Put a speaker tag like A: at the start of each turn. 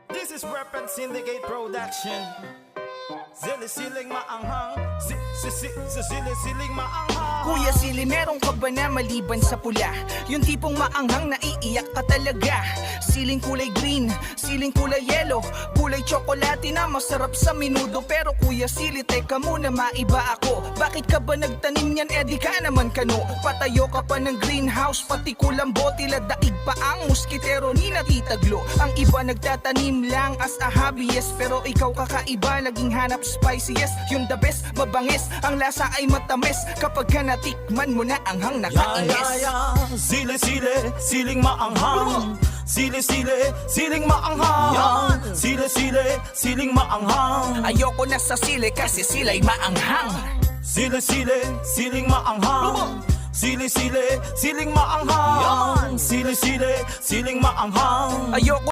A: This is Rap and Syndicate Production. Sili-siling maanghang, sili-siling maanghang.
B: Kuya Sili, meron ka ba na maliban sa pula? Yung tipong maanghang na iiyak ka talaga. Siling kulay green, siling kulay yellow, kulay tsokolate na masarap sa minudo. Pero Kuya Sili, teka muna, maiba ako. Bakit ka ba nagtanim yan? Eh di ka naman kano. Patayo ka pa ng greenhouse, pati kulambo, tila daig pa ang muskitero ni natitaglo. Ang iba nagtatanim lang as a hobbyist, pero ikaw kakaiba, naging hanap spiciest. Yung the best, mabangis, ang lasa ay matamis kapag ka natikman mo na ang hang nakainis.
A: Sili-sili, siling maanghang. Sili-sili, siling maanghang. Sili-sili, siling maanghang.
B: Ayoko na sa sili kasi sila'y maanghang.
A: Sili-sili, siling maanghang. Sili-sili, siling maanghang. Sili-sili, siling maanghang.
B: Ayoko